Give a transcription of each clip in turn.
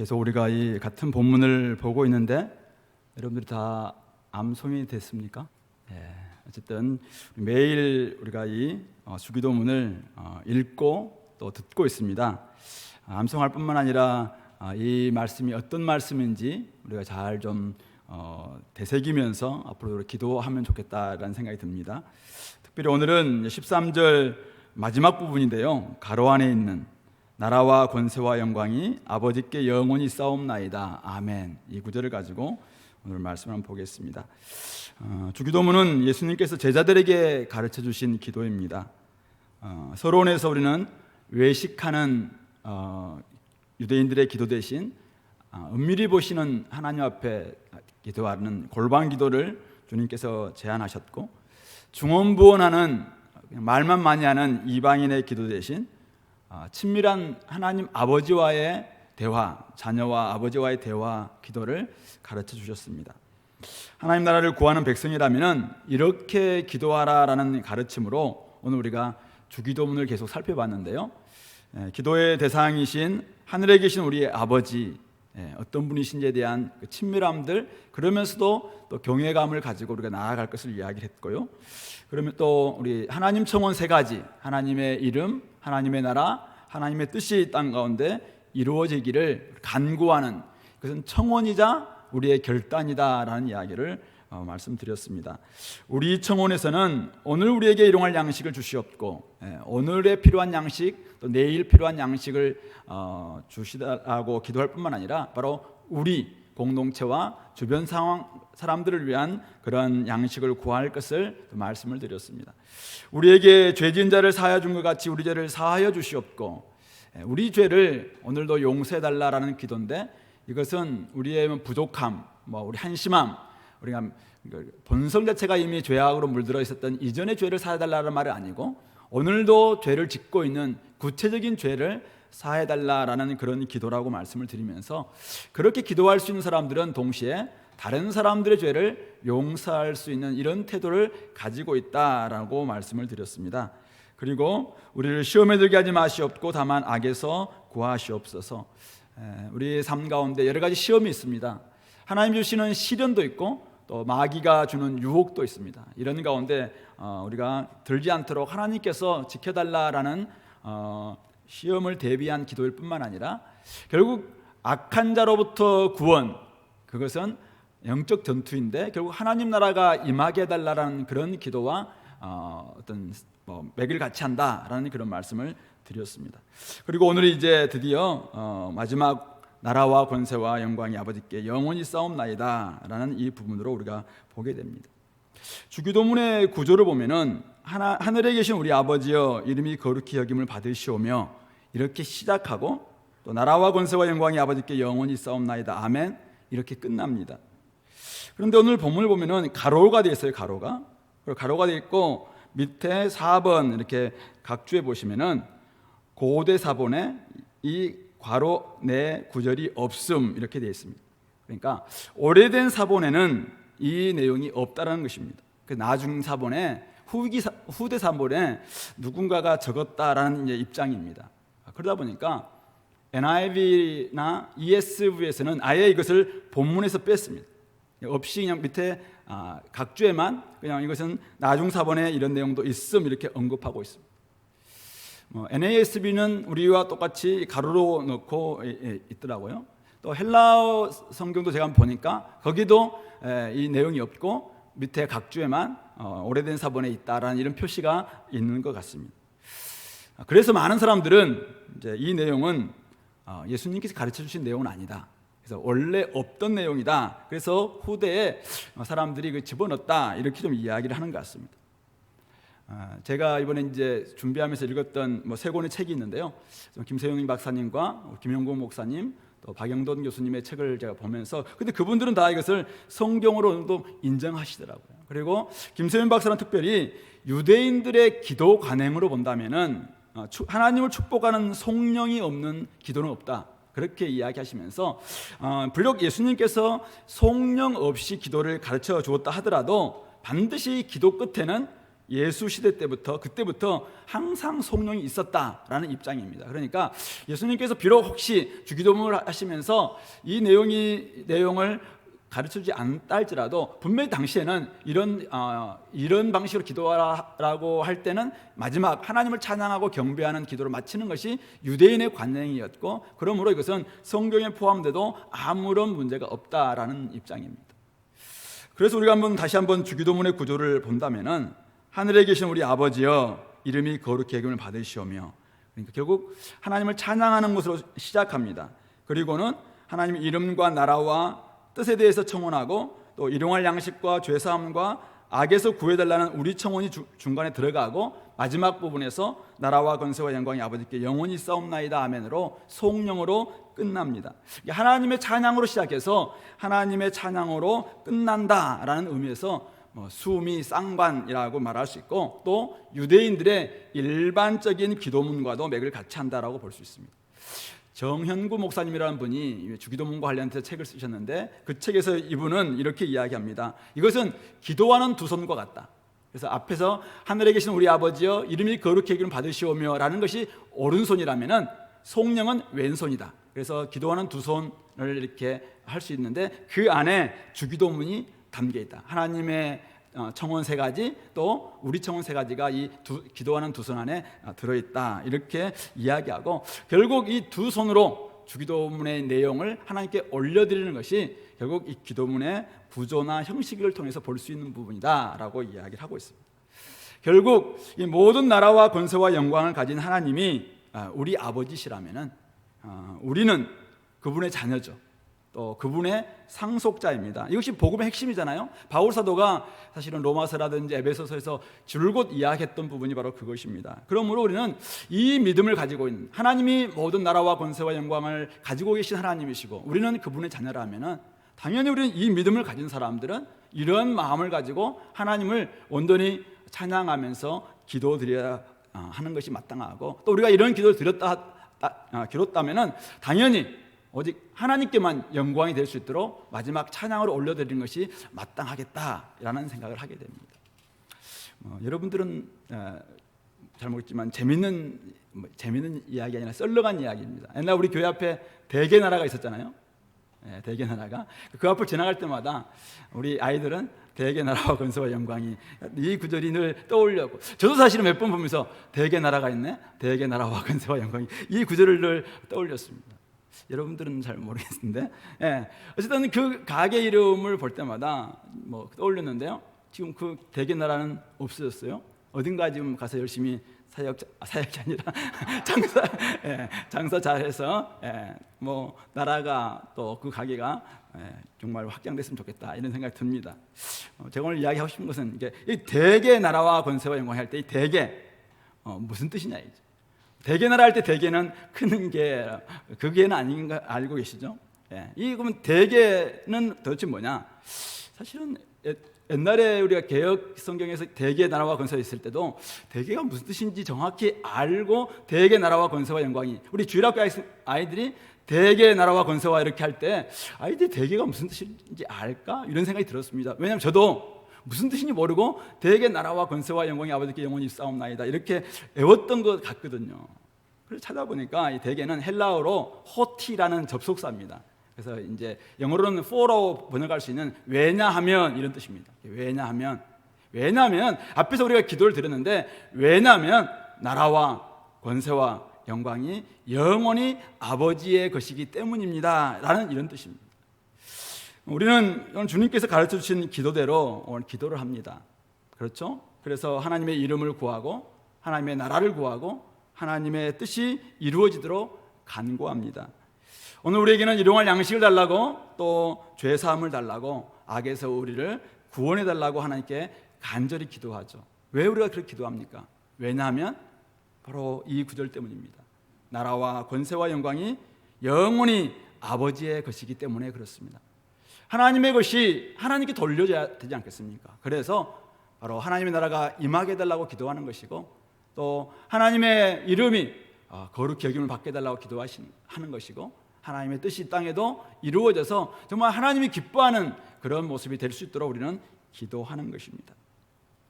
계속 우리가 이 같은 본문을 보고 있는데 여러분들이 다 암송이 됐습니까? 어쨌든 매일 우리가 이 주기도문을 읽고 또 듣고 있습니다. 암송할 뿐만 아니라 이 말씀이 어떤 말씀인지 우리가 잘 좀 되새기면서 앞으로 기도하면 좋겠다라는 생각이 듭니다. 특별히 오늘은 13절 마지막 부분인데요, 가로 안에 있는 나라와 권세와 영광이 아버지께 영원히 싸움나이다. 아멘. 이 구절을 가지고 오늘 말씀을 한번 보겠습니다. 주기도문은 예수님께서 제자들에게 가르쳐 주신 기도입니다. 서론에서 우리는 외식하는 유대인들의 기도 대신 은밀히 보시는 하나님 앞에 기도하는 골방 기도를 주님께서 제안하셨고, 중언부언하는 말만 많이 하는 이방인의 기도 대신 친밀한 하나님 아버지와의 대화, 자녀와 아버지와의 대화 기도를 가르쳐 주셨습니다. 하나님 나라를 구하는 백성이라면 이렇게 기도하라라는 가르침으로 오늘 우리가 주기도문을 계속 살펴봤는데요, 기도의 대상이신 하늘에 계신 우리의 아버지, 어떤 분이신지에 대한 친밀함들, 그러면서도 또 경외감을 가지고 우리가 나아갈 것을 이야기했고요. 그러면 또 우리 하나님 청원 세 가지, 하나님의 이름, 하나님의 나라, 하나님의 뜻이 땅 가운데 이루어지기를 간구하는, 그것은 청원이자 우리의 결단이다라는 이야기를 말씀드렸습니다. 우리 청원에서는 오늘 우리에게 일용할 양식을 주시옵고, 오늘에 필요한 양식, 또 내일 필요한 양식을 주시라고 기도할 뿐만 아니라 바로 우리 공동체와 주변 상황 사람들을 위한 그런 양식을 구할 것을 말씀을 드렸습니다. 우리에게 죄 지은 자를 사하여 준 것 같이 우리 죄를 사하여 주시옵고, 우리 죄를 오늘도 용서해 달라라는 기도인데, 이것은 우리의 부족함, 우리 한심함, 우리가 본성 자체가 이미 죄악으로 물들어 있었던 이전의 죄를 사해 달라는 말이 아니고, 오늘도 죄를 짓고 있는 구체적인 죄를 사해 달라라는 그런 기도라고 말씀을 드리면서, 그렇게 기도할 수 있는 사람들은 동시에 다른 사람들의 죄를 용서할 수 있는 이런 태도를 가지고 있다라고 말씀을 드렸습니다. 그리고 우리를 시험에 들게 하지 마시옵고 다만 악에서 구하시옵소서. 우리 삶 가운데 여러 가지 시험이 있습니다. 하나님 주시는 시련도 있고 또 마귀가 주는 유혹도 있습니다. 이런 가운데 우리가 들지 않도록 하나님께서 지켜달라라는 시험을 대비한 기도일 뿐만 아니라, 결국 악한 자로부터 구원, 그것은 영적 전투인데 결국 하나님 나라가 임하게 해달라는 그런 기도와 어떤 맥을 같이 한다라는 그런 말씀을 드렸습니다. 그리고 오늘 이제 드디어 마지막 나라와 권세와 영광이 아버지께 영원히 싸움나이다 라는 이 부분으로 우리가 보게 됩니다. 주기도문의 구조를 보면은 하늘에 계신 우리 아버지여 이름이 거룩히 여김을 받으시오며 이렇게 시작하고, 또 나라와 권세와 영광이 아버지께 영원히 싸움나이다 아멘, 이렇게 끝납니다. 그런데 오늘 본문을 보면은 가로가 되어 있어요. 가로가 되어 있고 밑에 4번 이렇게 각주에 보시면은 고대 사본에 이 괄호 내 구절이 없음 이렇게 되어 있습니다. 그러니까 오래된 사본에는 이 내용이 없다라는 것입니다. 나중 사본에 후대 사본에 누군가가 적었다라는 입장입니다. 그러다 보니까 NIV나 ESV에서는 아예 이것을 본문에서 뺐습니다. 없이 그냥 밑에 각주에만 그냥 이것은 나중 사본에 이런 내용도 있음 이렇게 언급하고 있습니다. NASB는 우리와 똑같이 가로로 넣고 있더라고요. 또 헬라어 성경도 제가 보니까 거기도 이 내용이 없고 밑에 각주에만 오래된 사본에 있다라는 이런 표시가 있는 것 같습니다. 그래서 많은 사람들은 이제 이 내용은 예수님께서 가르쳐 주신 내용은 아니다, 그래서 원래 없던 내용이다, 그래서 후대에 사람들이 집어넣었다, 이렇게 좀 이야기를 하는 것 같습니다. 제가 이번에 이제 준비하면서 읽었던 세 권의 책이 있는데요, 김세용 박사님과 김영국 목사님, 또 박영돈 교수님의 책을 제가 보면서, 근데 그분들은 다 이것을 성경으로도 인정하시더라고요. 그리고 김세용 박사는 특별히 유대인들의 기도 관행으로 본다면은 하나님을 축복하는 성령이 없는 기도는 없다, 그렇게 이야기하시면서 비록 예수님께서 성령 없이 기도를 가르쳐 주었다 하더라도 반드시 기도 끝에는 예수 시대 때부터 그때부터 항상 성령이 있었다라는 입장입니다. 그러니까 예수님께서 비록 혹시 주기도문을 하시면서 이 내용을 가르쳐주지 않다 할지라도 분명히 당시에는 이런 방식으로 기도하라고 할 때는 마지막 하나님을 찬양하고 경배하는 기도를 마치는 것이 유대인의 관행이었고, 그러므로 이것은 성경에 포함돼도 아무런 문제가 없다라는 입장입니다. 그래서 우리가 다시 한번 주기도문의 구조를 본다면은 하늘에 계신 우리 아버지여 이름이 거룩히 여김을 받으시오며, 그러니까 결국 하나님을 찬양하는 것으로 시작합니다. 그리고는 하나님의 이름과 나라와 뜻에 대해서 청원하고, 또 일용할 양식과 죄사함과 악에서 구해달라는 우리 청원이 중간에 들어가고, 마지막 부분에서 나라와 권세와 영광이 아버지께 영원히 싸움나이다 아멘으로 송영으로 끝납니다. 하나님의 찬양으로 시작해서 하나님의 찬양으로 끝난다라는 의미에서 수미 쌍관이라고 말할 수 있고, 또 유대인들의 일반적인 기도문과도 맥을 같이 한다라고 볼 수 있습니다. 정현구 목사님이라는 분이 주기도문과 관련해서 책을 쓰셨는데, 그 책에서 이분은 이렇게 이야기합니다. 이것은 기도하는 두 손과 같다. 그래서 앞에서 하늘에 계신 우리 아버지여 이름이 거룩히 여김을 받으시오며 라는 것이 오른손이라면은 송영은 왼손이다. 그래서 기도하는 두 손을 이렇게 할 수 있는데, 그 안에 주기도문이 담겨 있다. 하나님의 청원 세 가지, 또 우리 청원 세 가지가 기도하는 두 손 안에 들어있다, 이렇게 이야기하고, 결국 이 두 손으로 주기도문의 내용을 하나님께 올려드리는 것이 결국 이 기도문의 구조나 형식을 통해서 볼 수 있는 부분이다라고 이야기를 하고 있습니다. 결국 이 모든 나라와 권세와 영광을 가진 하나님이 우리 아버지시라면은 우리는 그분의 자녀죠. 또 그분의 상속자입니다. 이것이 복음의 핵심이잖아요. 바울 사도가 사실은 로마서라든지 에베소서에서 줄곧 이야기했던 부분이 바로 그것입니다. 그러므로 우리는 이 믿음을 가지고 있는, 하나님이 모든 나라와 권세와 영광을 가지고 계신 하나님이시고 우리는 그분의 자녀라면은, 당연히 우리는 이 믿음을 가진 사람들은 이런 마음을 가지고 하나님을 온전히 찬양하면서 기도드려야 하는 것이 마땅하고, 또 우리가 이런 기도를 드렸다면은 당연히 오직 하나님께만 영광이 될 수 있도록 마지막 찬양으로 올려드리는 것이 마땅하겠다라는 생각을 하게 됩니다. 여러분들은 잘 모르겠지만 재밌는 이야기 아니라 썰렁한 이야기입니다. 옛날 우리 교회 앞에 대개 나라가 있었잖아요. 대개 나라가 그 앞을 지나갈 때마다 우리 아이들은 대개 나라와 권세와 영광이, 이 구절이 늘 떠올렸고, 저도 사실은 몇 번 보면서 대개 나라가 있네, 대개 나라와 권세와 영광이, 이 구절을 늘 떠올렸습니다. 여러분들은 잘 모르겠는데, 어쨌든 그 가게 이름을 볼 때마다 떠올렸는데요. 지금 그 대개 나라는 없어졌어요. 어딘가 지금 가서 열심히 사역이 아니라 장사 잘해서 나라가 또 그 가게가 정말 확장됐으면 좋겠다, 이런 생각이 듭니다. 제가 오늘 이야기하고 싶은 것은 이 대개 나라와 권세와 영광 할 때 이 대개 무슨 뜻이냐 이제. 대개 나라 할 때 대개는 크는 게 그 개는 아닌가 알고 계시죠? 그러면 대개는 도대체 뭐냐? 사실은 옛날에 우리가 개역 성경에서 대개 나라와 권세가 있을 때도 대개가 무슨 뜻인지 정확히 알고, 대개 나라와 권세와 영광이, 우리 주일학교 아이들이 대개 나라와 권세와 이렇게 할 때 아이들이 대개가 무슨 뜻인지 알까? 이런 생각이 들었습니다. 왜냐하면 저도 무슨 뜻인지 모르고 대개 나라와 권세와 영광이 아버지께 영원히 싸움나이다 이렇게 외웠던 것 같거든요. 그래서 찾아보니까 이 대개는 헬라어로 호티라는 접속사입니다. 그래서 이제 영어로는 for로 번역할 수 있는 왜냐하면, 이런 뜻입니다. 왜냐하면 앞에서 우리가 기도를 드렸는데, 왜냐하면 나라와 권세와 영광이 영원히 아버지의 것이기 때문입니다 라는 이런 뜻입니다. 우리는 오늘 주님께서 가르쳐 주신 기도대로 오늘 기도를 합니다. 그렇죠? 그래서 하나님의 이름을 구하고 하나님의 나라를 구하고 하나님의 뜻이 이루어지도록 간구합니다. 오늘 우리에게는 일용할 양식을 달라고, 또 죄사함을 달라고, 악에서 우리를 구원해 달라고 하나님께 간절히 기도하죠. 왜 우리가 그렇게 기도합니까? 왜냐하면 바로 이 구절 때문입니다. 나라와 권세와 영광이 영원히 아버지의 것이기 때문에 그렇습니다. 하나님의 것이 하나님께 돌려져야 되지 않겠습니까? 그래서 바로 하나님의 나라가 임하게 해달라고 기도하는 것이고, 또 하나님의 이름이 거룩히 여김을 받게 해달라고 기도하는 것이고, 하나님의 뜻이 땅에도 이루어져서 정말 하나님이 기뻐하는 그런 모습이 될 수 있도록 우리는 기도하는 것입니다.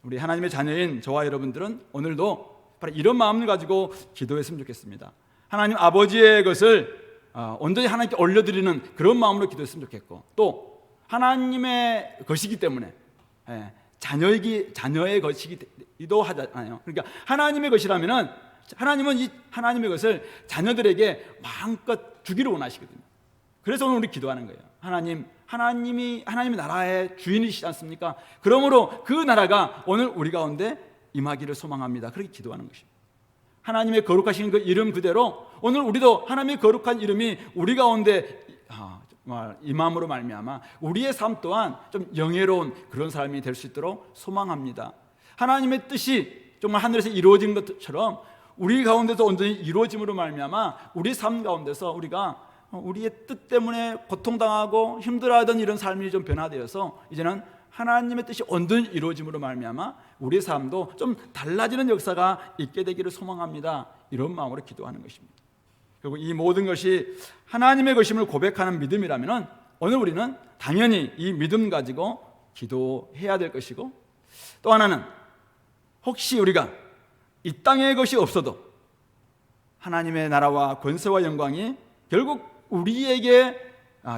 우리 하나님의 자녀인 저와 여러분들은 오늘도 바로 이런 마음을 가지고 기도했으면 좋겠습니다. 하나님 아버지의 것을 온전히 하나님께 올려드리는 그런 마음으로 기도했으면 좋겠고, 또 하나님의 것이기 때문에 자녀의 것이기도 하잖아요. 그러니까 하나님의 것이라면은 하나님은 이 하나님의 것을 자녀들에게 마음껏 주기를 원하시거든요. 그래서 오늘 우리 기도하는 거예요. 하나님이 하나님의 나라의 주인이시지 않습니까? 그러므로 그 나라가 오늘 우리 가운데 임하기를 소망합니다. 그렇게 기도하는 것입니다. 하나님의 거룩하신 그 이름 그대로 오늘 우리도 하나님의 거룩한 이름이 우리 가운데 정말 임함으로 말미암아 우리의 삶 또한 좀 영예로운 그런 삶이 될 수 있도록 소망합니다. 하나님의 뜻이 정말 하늘에서 이루어진 것처럼 우리 가운데서 온전히 이루어짐으로 말미암아 우리 삶 가운데서 우리가 우리의 뜻 때문에 고통당하고 힘들어하던 이런 삶이 좀 변화되어서 이제는 하나님의 뜻이 온전히 이루어짐으로 말미암아 우리의 삶도 좀 달라지는 역사가 있게 되기를 소망합니다. 이런 마음으로 기도하는 것입니다. 그리고 이 모든 것이 하나님의 것임을 고백하는 믿음이라면 오늘 우리는 당연히 이 믿음 가지고 기도해야 될 것이고, 또 하나는 혹시 우리가 이 땅의 것이 없어도 하나님의 나라와 권세와 영광이 결국 우리에게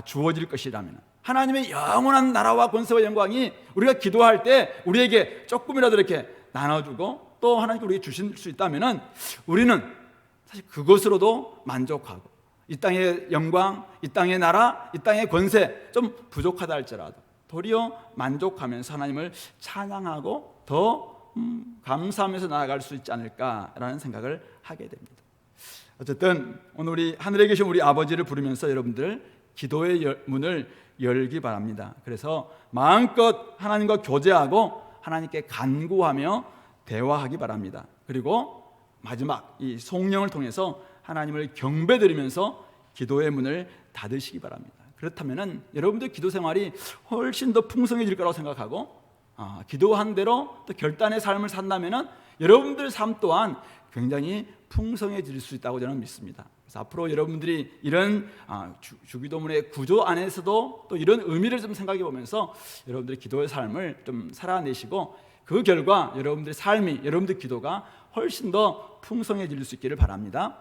주어질 것이라면, 하나님의 영원한 나라와 권세와 영광이 우리가 기도할 때 우리에게 조금이라도 이렇게 나눠주고 또 하나님께 우리에게 주실 수 있다면 우리는 사실 그것으로도 만족하고, 이 땅의 영광, 이 땅의 나라, 이 땅의 권세 좀 부족하다 할지라도 도리어 만족하면서 하나님을 찬양하고 더 감사하면서 나아갈 수 있지 않을까라는 생각을 하게 됩니다. 어쨌든 오늘 우리 하늘에 계신 우리 아버지를 부르면서 여러분들 기도의 문을 열기 바랍니다. 그래서 마음껏 하나님과 교제하고 하나님께 간구하며 대화하기 바랍니다. 그리고 마지막 이 성령을 통해서 하나님을 경배드리면서 기도의 문을 닫으시기 바랍니다. 그렇다면 여러분들 기도 생활이 훨씬 더 풍성해질 거라고 생각하고, 기도한 대로 또 결단의 삶을 산다면 여러분들 삶 또한 굉장히 풍성해질 수 있다고 저는 믿습니다. 그래서 앞으로 여러분들이 이런 주기도문의 구조 안에서도 또 이런 의미를 좀 생각해 보면서 여러분들의 기도의 삶을 좀 살아내시고, 그 결과 여러분들의 삶이, 여러분들의 기도가 훨씬 더 풍성해질 수 있기를 바랍니다.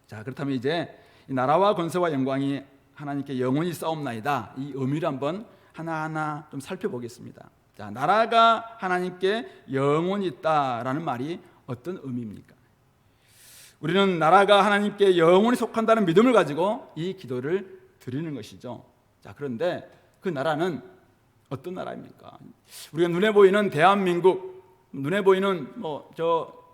자, 그렇다면 이제 이 나라와 권세와 영광이 하나님께 영원히 싸움나이다, 이 의미를 한번 하나하나 좀 살펴보겠습니다. 자, 나라가 하나님께 영원히 있다라는 말이 어떤 의미입니까? 우리는 나라가 하나님께 영원히 속한다는 믿음을 가지고 이 기도를 드리는 것이죠. 자, 그런데 그 나라는 어떤 나라입니까? 우리가 눈에 보이는 대한민국, 눈에 보이는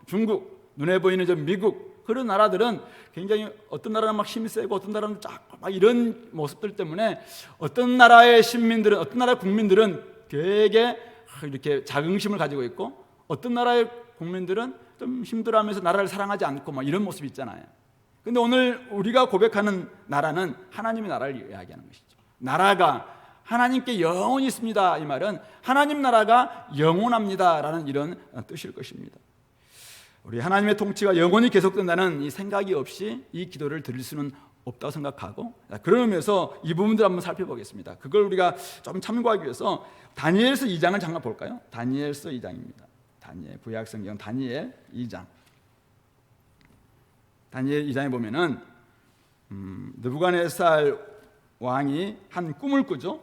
중국, 눈에 보이는 미국, 그런 나라들은 굉장히 어떤 나라는 막 힘이 세고 어떤 나라는 막 이런 모습들 때문에 어떤 나라의 시민들은, 어떤 나라의 국민들은 되게 이렇게 자긍심을 가지고 있고, 어떤 나라의 국민들은 좀 힘들어하면서 나라를 사랑하지 않고 막 이런 모습이 있잖아요. 근데 오늘 우리가 고백하는 나라는 하나님의 나라를 이야기하는 것이죠. 나라가 하나님께 영원히 있습니다. 이 말은 하나님 나라가 영원합니다라는 이런 뜻일 것입니다. 우리 하나님의 통치가 영원히 계속된다는 이 생각이 없이 이 기도를 드릴 수는 없다고 생각하고, 그런 의미에서 이 부분들 한번 살펴보겠습니다. 그걸 우리가 좀 참고하기 위해서 다니엘서 2장을 잠깐 볼까요? 다니엘서 2장입니다. 다니엘, 구약 성경 다니엘 2장. 다니엘 2장에 보면은 느부갓네살 왕이 한 꿈을 꾸죠.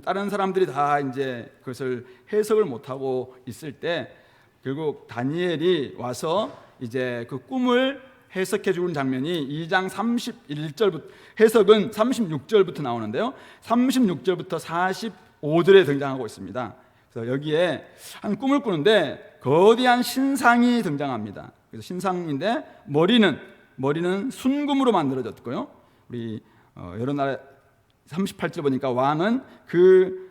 다른 사람들이 다 이제 그것을 해석을 못 하고 있을 때 결국 다니엘이 와서 이제 그 꿈을 해석해 주는 장면이 2장 31절부터, 해석은 36절부터 나오는데요, 36절부터 45절에 등장하고 있습니다. 그래서 여기에 한 꿈을 꾸는데 거대한 신상이 등장합니다. 그래서 신상인데 머리는 순금으로 만들어졌고요. 우리 여러 나라 38절 보니까 왕은 그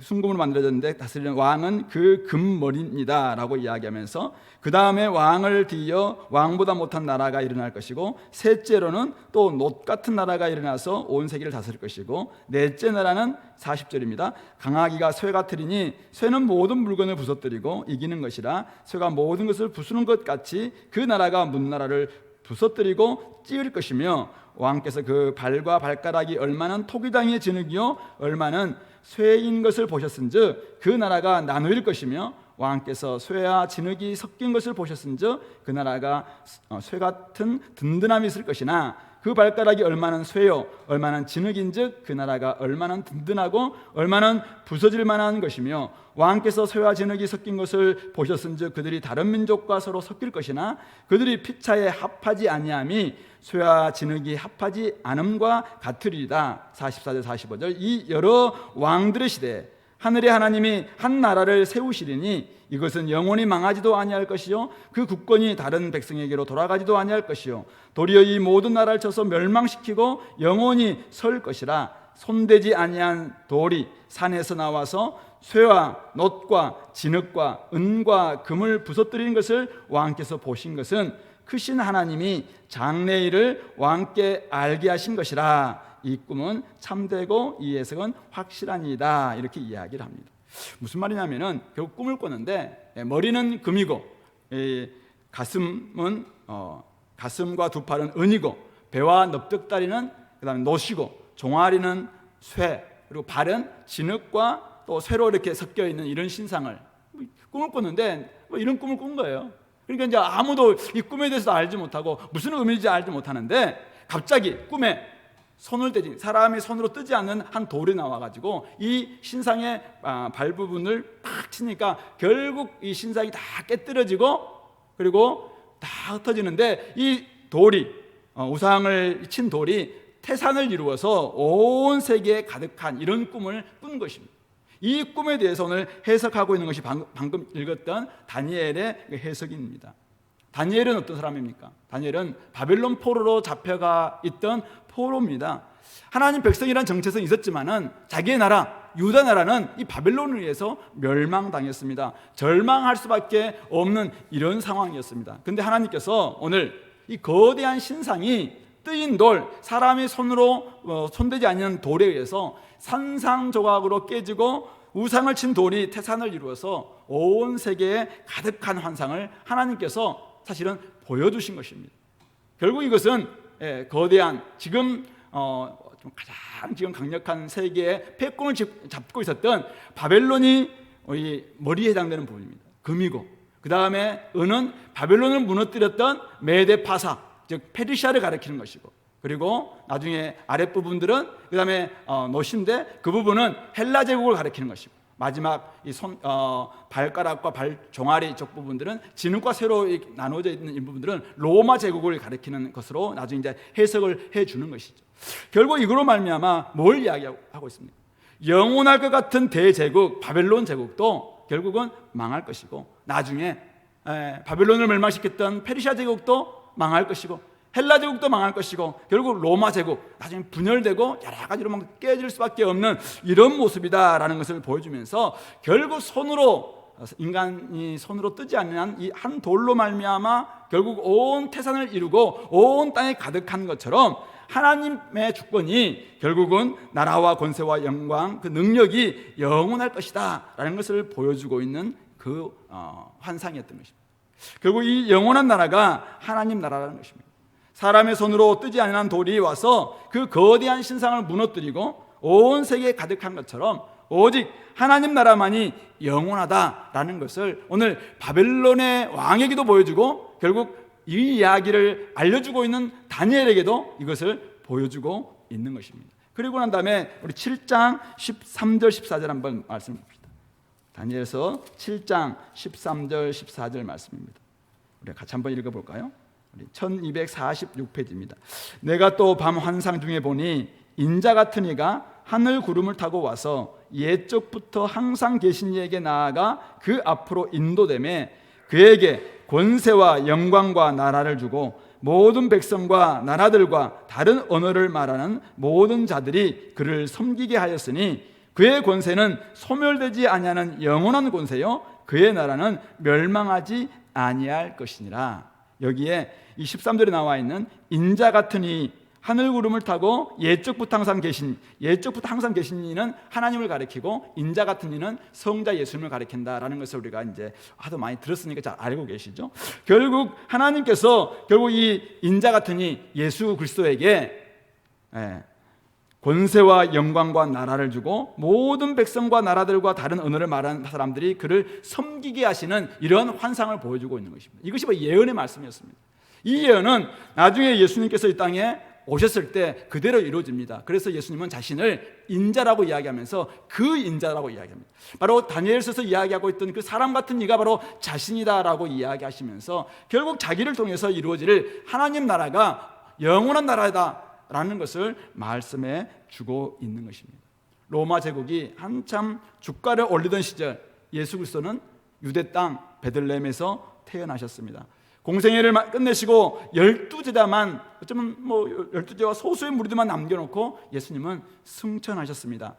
순금으로 만들어졌는데 다스리는 왕은 그 금머리입니다 라고 이야기하면서, 그 다음에 왕을 뒤이어 왕보다 못한 나라가 일어날 것이고, 셋째로는 또 놋 같은 나라가 일어나서 온 세계를 다스릴 것이고, 넷째 나라는 40절입니다. 강하기가 쇠 같으리니 쇠는 모든 물건을 부서뜨리고 이기는 것이라, 쇠가 모든 것을 부수는 것 같이 그 나라가 문나라를 부서뜨리고 찌을 것이며, 왕께서 그 발과 발가락이 얼마는 토기장의 진흙이요 얼마는 쇠인 것을 보셨은즉 그 나라가 나누일 것이며, 왕께서 쇠와 진흙이 섞인 것을 보셨은즉 그 나라가 쇠 같은 든든함이 있을 것이나 그 발가락이 얼마나 쇠요 얼마나 진흙인즉 그 나라가 얼마나 든든하고 얼마나 부서질 만한 것이며 왕께서 쇠와 진흙이 섞인 것을 보셨은즉 그들이 다른 민족과 서로 섞일 것이나 그들이 피차에 합하지 아니함이 쇠와 진흙이 합하지 않음과 같으리이다. 44절 45절. 이 여러 왕들의 시대에 하늘의 하나님이 한 나라를 세우시리니 이것은 영원히 망하지도 아니할 것이요 그 국권이 다른 백성에게로 돌아가지도 아니할 것이요 도리어 이 모든 나라를 쳐서 멸망시키고 영원히 설 것이라. 손대지 아니한 돌이 산에서 나와서 쇠와 놋과 진흙과 은과 금을 부서뜨리는 것을 왕께서 보신 것은 크신 하나님이 장래일을 왕께 알게 하신 것이라. 이 꿈은 참되고 이 해석은 확실하니이다. 이렇게 이야기를 합니다. 무슨 말이냐면은 결국 꿈을 꿨는데 머리는 금이고 가슴은 가슴과 두 팔은 은이고 배와 넙득다리는 그다음에 놋이고 종아리는 쇠 그리고 발은 진흙과 또 쇠로 이렇게 섞여 있는 이런 신상을 꿈을 꿨는데 이런 꿈을 꾼 거예요. 그러니까 이제 아무도 이 꿈에 대해서 알지 못하고 무슨 의미인지 알지 못하는데 갑자기 꿈에 손을 대지 사람이 손으로 뜨지 않는 한 돌이 나와가지고 이 신상의 발 부분을 팍 치니까 결국 이 신상이 다 깨뜨려지고 그리고 다 흩어지는데 이 돌이 우상을 친 돌이 태산을 이루어서 온 세계에 가득한 이런 꿈을 꾼 것입니다. 이 꿈에 대해서 오늘 해석하고 있는 것이 방금 읽었던 다니엘의 해석입니다. 다니엘은 어떤 사람입니까? 다니엘은 바벨론 포로로 잡혀가 있던 포로입니다. 하나님 백성이란 정체성이 있었지만은 자기의 나라 유다 나라는 이 바벨론에 의해서 멸망당했습니다. 절망할 수밖에 없는 이런 상황이었습니다. 그런데 하나님께서 오늘 이 거대한 신상이 뜨인 돌, 사람의 손으로 손대지 않는 돌에 의해서 산산조각으로 깨지고 우상을 친 돌이 태산을 이루어서 온 세계에 가득한 환상을 하나님께서 사실은 보여주신 것입니다. 결국 이것은 거대한 지금 좀 가장 지금 강력한 세계의 패권을 잡고 있었던 바벨론이 머리에 해당되는 부분입니다. 금이고 그 다음에 은은 바벨론을 무너뜨렸던 메데파사 즉 페르시아를 가리키는 것이고 그리고 나중에 아랫부분들은 그 다음에 놋인데 그 부분은 헬라 제국을 가리키는 것이고 마지막 이 발가락과 발 종아리 쪽 부분들은 진흙과 쇠로 나눠져 있는 이 부분들은 로마 제국을 가리키는 것으로 나중에 이제 해석을 해주는 것이죠. 결국 이거로 말미암아 뭘 이야기하고 있습니까? 영원할 것 같은 대제국 바벨론 제국도 결국은 망할 것이고 나중에 바벨론을 멸망시켰던 페르시아 제국도 망할 것이고 헬라 제국도 망할 것이고 결국 로마 제국 나중에 분열되고 여러 가지로 막 깨질 수밖에 없는 이런 모습이다라는 것을 보여주면서 결국 인간이 손으로 뜨지 않는 이 한 돌로 말미암아 결국 온 태산을 이루고 온 땅에 가득한 것처럼 하나님의 주권이 결국은 나라와 권세와 영광 그 능력이 영원할 것이다 라는 것을 보여주고 있는 그 환상이었던 것입니다. 결국 이 영원한 나라가 하나님 나라라는 것입니다. 사람의 손으로 뜨지 않은 돌이 와서 그 거대한 신상을 무너뜨리고 온 세계에 가득한 것처럼 오직 하나님 나라만이 영원하다라는 것을 오늘 바벨론의 왕에게도 보여주고 결국 이 이야기를 알려주고 있는 다니엘에게도 이것을 보여주고 있는 것입니다. 그리고 난 다음에 우리 7장 13절 14절 한번 말씀 봅시다. 다니엘서 7장 13절 14절 말씀입니다. 우리 같이 한번 읽어볼까요? 1246페이지입니다. 내가 또 밤 환상 중에 보니 인자 같은 이가 하늘 구름을 타고 와서 옛적부터 항상 계신 이에게 나아가 그 앞으로 인도되매 그에게 권세와 영광과 나라를 주고 모든 백성과 나라들과 다른 언어를 말하는 모든 자들이 그를 섬기게 하였으니 그의 권세는 소멸되지 아니하는 영원한 권세요 그의 나라는 멸망하지 아니할 것이니라. 여기에 이 13절에 나와 있는 인자 같은 이 하늘 구름을 타고 옛적부터 항상 계신 이는 하나님을 가리키고 인자 같은 이는 성자 예수님을 가리킨다라는 것을 우리가 이제 하도 많이 들었으니까 잘 알고 계시죠. 결국 하나님께서 결국 이 인자 같은 이 예수 그리스도에게 권세와 영광과 나라를 주고 모든 백성과 나라들과 다른 언어를 말하는 사람들이 그를 섬기게 하시는 이런 환상을 보여주고 있는 것입니다. 이것이 바로 예언의 말씀이었습니다. 이 예언은 나중에 예수님께서 이 땅에 오셨을 때 그대로 이루어집니다. 그래서 예수님은 자신을 인자라고 이야기하면서 그 인자라고 이야기합니다. 바로 다니엘서서 이야기하고 있던 그 사람 같은 이가 바로 자신이다라고 이야기하시면서 결국 자기를 통해서 이루어질 하나님 나라가 영원한 나라다라는 것을 말씀해 주고 있는 것입니다. 로마 제국이 한참 주가를 올리던 시절 예수 그리스도는 유대 땅 베들레헴에서 태어나셨습니다. 공생애를 끝내시고 12제자만, 어쩌면 12제자와 소수의 무리들만 남겨놓고 예수님은 승천하셨습니다.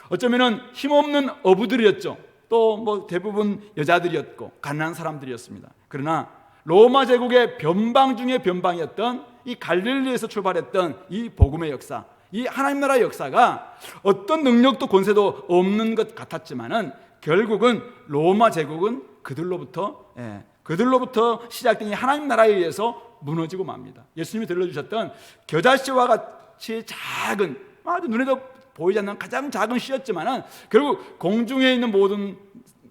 어쩌면 힘없는 어부들이었죠. 또 대부분 여자들이었고 가난한 사람들이었습니다. 그러나 로마 제국의 변방 중에 변방이었던 이 갈릴리에서 출발했던 이 복음의 역사, 이 하나님 나라의 역사가 어떤 능력도 권세도 없는 것 같았지만은 결국은 로마 제국은 그들로부터 시작된 이 하나님 나라에 의해서 무너지고 맙니다. 예수님이 들려주셨던 겨자씨와 같이 작은, 아주 눈에도 보이지 않는 가장 작은 씨였지만은 결국 공중에 있는 모든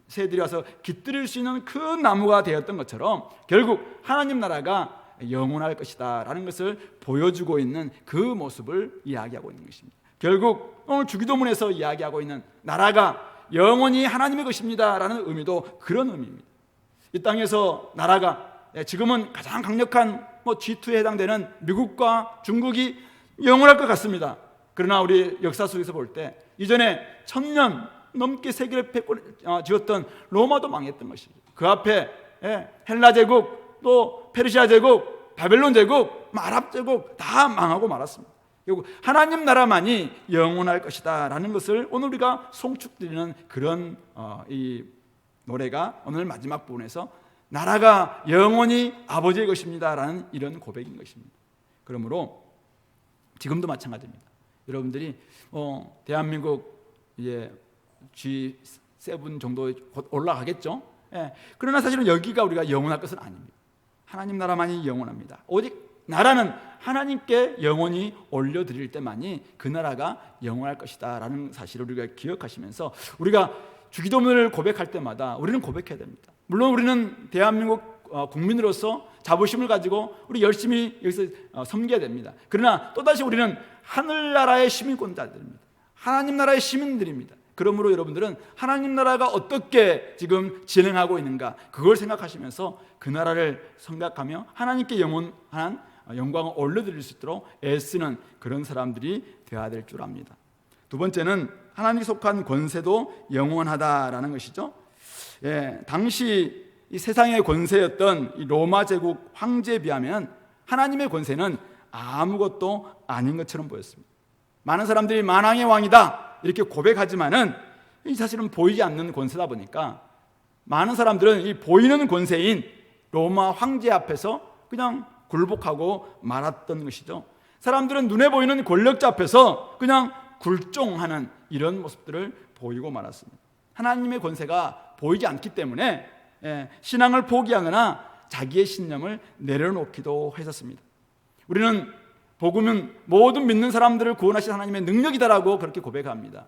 새들이 와서 깃들일 수 있는 큰 나무가 되었던 것처럼 결국 하나님 나라가 영원할 것이다 라는 것을 보여주고 있는 그 모습을 이야기하고 있는 것입니다. 결국 오늘 주기도문에서 이야기하고 있는 나라가 영원히 하나님의 것입니다 라는 의미도 그런 의미입니다. 이 땅에서 나라가 지금은 가장 강력한 G2에 해당되는 미국과 중국이 영원할 것 같습니다. 그러나 우리 역사 속에서 볼 때 이전에 1000년 넘게 세계를 지었던 로마도 망했던 것이죠. 그 앞에 헬라 제국, 또 페르시아 제국, 바벨론 제국, 아랍 제국 다 망하고 말았습니다. 결국 하나님 나라만이 영원할 것이다 라는 것을 오늘 우리가 송축드리는 그런 이 노래가 오늘 마지막 부분에서 나라가 영원히 아버지의 것입니다 라는 이런 고백인 것입니다. 그러므로 지금도 마찬가지입니다. 여러분들이 대한민국 이제 G7 정도에 곧 올라가겠죠. 그러나 사실은 여기가 우리가 영원할 것은 아닙니다. 하나님 나라만이 영원합니다. 오직 나라는 하나님께 영원히 올려드릴 때만이 그 나라가 영원할 것이다 라는 사실을 우리가 기억하시면서 우리가 주기도문을 고백할 때마다 우리는 고백해야 됩니다. 물론 우리는 대한민국 국민으로서 자부심을 가지고 우리 열심히 여기서 섬겨야 됩니다. 그러나 또다시 우리는 하늘나라의 시민권자들입니다. 하나님 나라의 시민들입니다. 그러므로 여러분들은 하나님 나라가 어떻게 지금 진행하고 있는가 그걸 생각하시면서 그 나라를 생각하며 하나님께 영원한 영광을 올려드릴 수 있도록 애쓰는 그런 사람들이 되어야 될 줄 압니다. 두 번째는 하나님께 속한 권세도 영원하다라는 것이죠. 당시 이 세상의 권세였던 이 로마 제국 황제에 비하면 하나님의 권세는 아무것도 아닌 것처럼 보였습니다. 많은 사람들이 만왕의 왕이다 이렇게 고백하지만은 이 사실은 보이지 않는 권세다 보니까 많은 사람들은 이 보이는 권세인 로마 황제 앞에서 그냥 굴복하고 말았던 것이죠. 사람들은 눈에 보이는 권력자 앞에서 그냥 굴종하는 이런 모습들을 보이고 말았습니다. 하나님의 권세가 보이지 않기 때문에 신앙을 포기하거나 자기의 신념을 내려놓기도 했었습니다. 우리는 복음은 모든 믿는 사람들을 구원하신 하나님의 능력이다라고 그렇게 고백합니다.